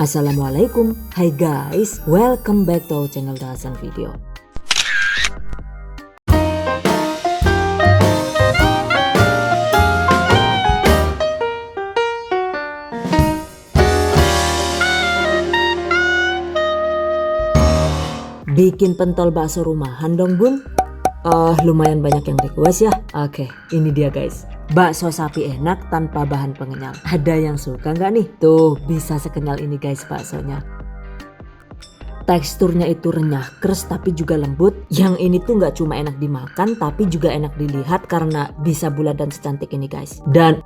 Assalamualaikum, hai guys, welcome back to our channel Dahasan Video. Bikin pentol bakso rumahan dong bun? Lumayan banyak yang request ya. Oke, ini dia guys. Bakso sapi enak tanpa bahan pengenyal. Ada yang suka nggak nih? Tuh bisa sekenyal ini guys baksonya. Teksturnya itu renyah, keras tapi juga lembut. Yang ini tuh nggak cuma enak dimakan tapi juga enak dilihat karena bisa bulat dan secantik ini guys. Dan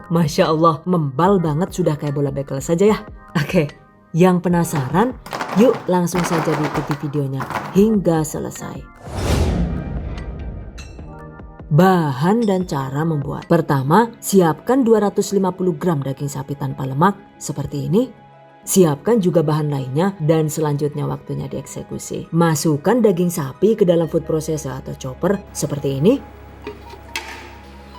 Masya Allah, membal banget, sudah kayak bola bekel saja ya. Oke, yang penasaran? Yuk langsung saja diikuti videonya hingga selesai. Bahan dan cara membuat. Pertama, siapkan 250 gram daging sapi tanpa lemak seperti ini. Siapkan juga bahan lainnya dan selanjutnya waktunya dieksekusi. Masukkan daging sapi ke dalam food processor atau chopper seperti ini.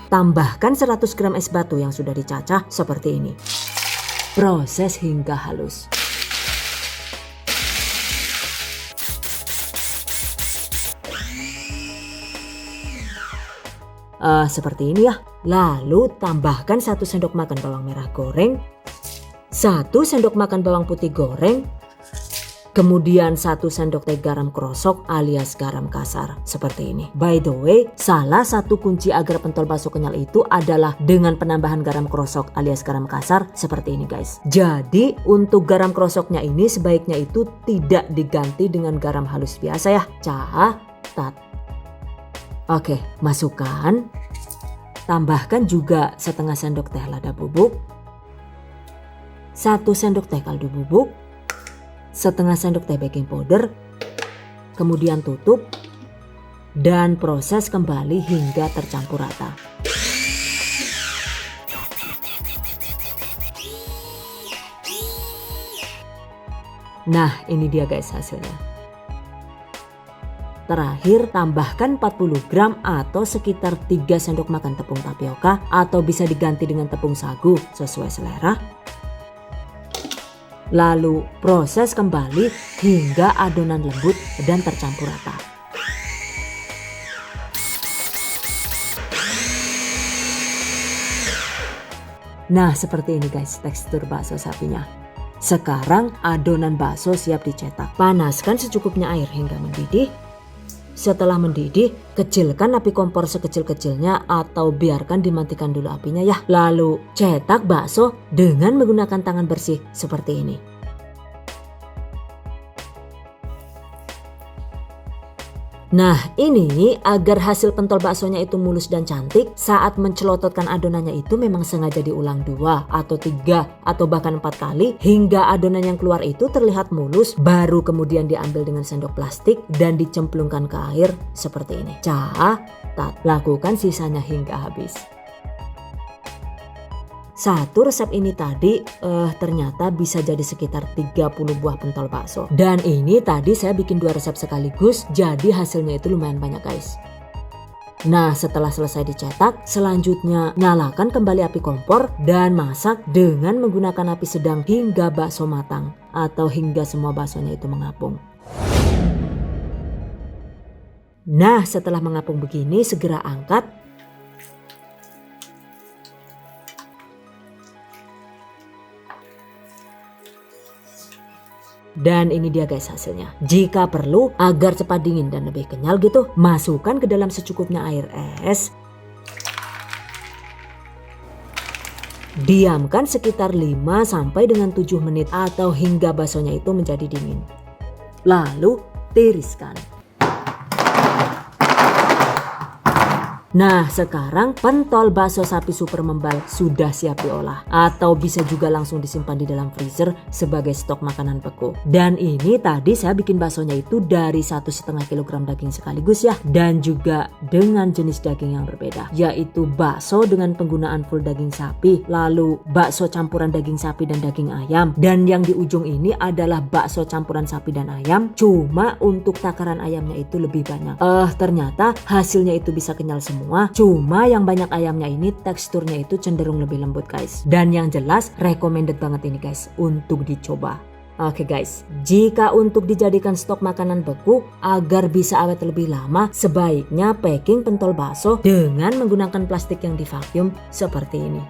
Tambahkan 100 gram es batu yang sudah dicacah seperti ini. Proses hingga halus. Seperti ini ya. Lalu tambahkan 1 sendok makan bawang merah goreng, 1 sendok makan bawang putih goreng, kemudian 1 sendok teh garam krosok alias garam kasar seperti ini. By the way, salah satu kunci agar pentol bakso kenyal itu adalah dengan penambahan garam krosok alias garam kasar seperti ini guys. Jadi untuk garam krosoknya ini sebaiknya itu tidak diganti dengan garam halus biasa ya. Catat. Oke, masukkan. Tambahkan juga setengah sendok teh lada bubuk, 1 sendok teh kaldu bubuk, setengah sendok teh baking powder, kemudian tutup dan proses kembali hingga tercampur rata. Nah, ini dia guys hasilnya. Terakhir, tambahkan 40 gram atau sekitar 3 sendok makan tepung tapioka atau bisa diganti dengan tepung sagu sesuai selera. Lalu proses kembali hingga adonan lembut dan tercampur rata. Nah, seperti ini guys tekstur bakso sapinya. Sekarang adonan bakso siap dicetak. Panaskan secukupnya air hingga mendidih. Setelah mendidih, kecilkan api kompor sekecil-kecilnya atau biarkan dimatikan dulu apinya ya. Lalu cetak bakso dengan menggunakan tangan bersih seperti ini. Nah ini agar hasil pentol baksonya itu mulus dan cantik, saat mencelototkan adonannya itu memang sengaja diulang 2 atau 3 atau bahkan 4 kali hingga adonan yang keluar itu terlihat mulus, baru kemudian diambil dengan sendok plastik dan dicemplungkan ke air seperti ini. Catat, lakukan sisanya hingga habis. Satu resep ini tadi ternyata bisa jadi sekitar 30 buah pentol bakso. Dan ini tadi saya bikin 2 resep sekaligus, jadi hasilnya itu lumayan banyak guys. Nah setelah selesai dicetak, selanjutnya nyalakan kembali api kompor dan masak dengan menggunakan api sedang hingga bakso matang atau hingga semua baksonya itu mengapung. Nah setelah mengapung begini segera angkat. Dan ini dia guys hasilnya. Jika perlu agar cepat dingin dan lebih kenyal gitu, masukkan ke dalam secukupnya air es. Diamkan sekitar 5 sampai dengan 7 menit atau hingga baksonya itu menjadi dingin. Lalu tiriskan. Nah sekarang pentol bakso sapi super membal sudah siap diolah atau bisa juga langsung disimpan di dalam freezer sebagai stok makanan beku. Dan ini tadi saya bikin baksonya itu dari 1,5 kg daging sekaligus ya, dan juga dengan jenis daging yang berbeda, yaitu bakso dengan penggunaan full daging sapi, lalu bakso campuran daging sapi dan daging ayam, dan yang di ujung ini adalah bakso campuran sapi dan ayam, cuma untuk takaran ayamnya itu lebih banyak. Ternyata hasilnya itu bisa kenyal semua semua. Cuma yang banyak ayamnya ini teksturnya itu cenderung lebih lembut guys. Dan yang jelas recommended banget ini guys untuk dicoba. Oke guys, jika untuk dijadikan stok makanan beku agar bisa awet lebih lama, sebaiknya packing pentol bakso dengan menggunakan plastik yang divakum seperti ini.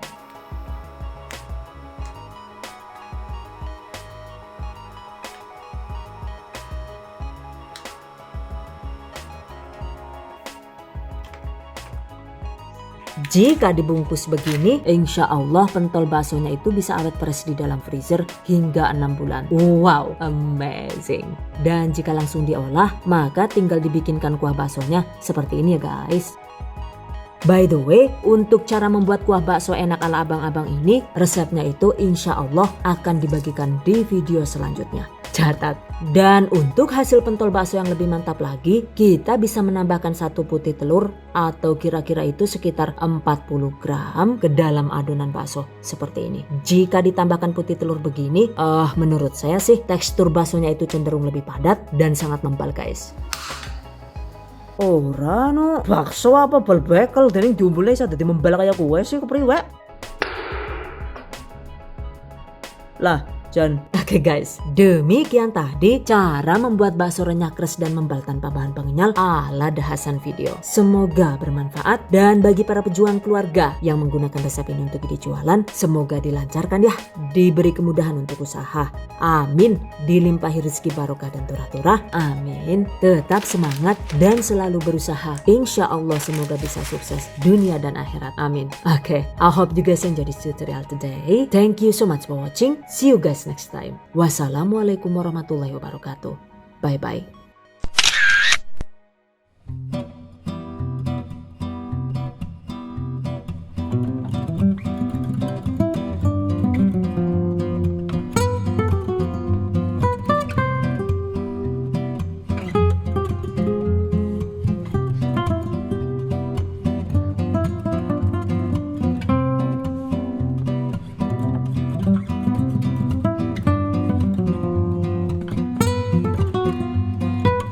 Jika dibungkus begini, insya Allah pentol baksonya itu bisa awet fresh di dalam freezer hingga 6 bulan. Wow, amazing. Dan jika langsung diolah, maka tinggal dibikinkan kuah baksonya seperti ini ya guys. By the way, untuk cara membuat kuah bakso enak ala abang-abang ini, resepnya itu insya Allah akan dibagikan di video selanjutnya. Catat. Dan untuk hasil pentol bakso yang lebih mantap lagi, kita bisa menambahkan 1 putih telur atau kira-kira itu sekitar 40 gram ke dalam adonan bakso seperti ini. Jika ditambahkan putih telur begini, menurut saya sih tekstur baksonya itu cenderung lebih padat dan sangat mempal guys. Ora no, bakso apa bal bekel dening diumbulnya iso dadi membal kaya kowe sih kepriwe? Lah, Jan. Oke guys, demikian tadi cara membuat bakso renyah kres dan membal tanpa bahan pengenyal ala dahasan video. Semoga bermanfaat dan bagi para pejuang keluarga yang menggunakan resep ini untuk dijualan, semoga dilancarkan ya, diberi kemudahan untuk usaha. Amin, dilimpahi rezeki barokah dan turah-turah. Amin. Tetap semangat dan selalu berusaha. Insya Allah semoga bisa sukses dunia dan akhirat. Amin. Oke, I hope you guys enjoy this tutorial today. Thank you so much for watching. See you guys next time. Wassalamualaikum warahmatullahi wabarakatuh. Bye bye.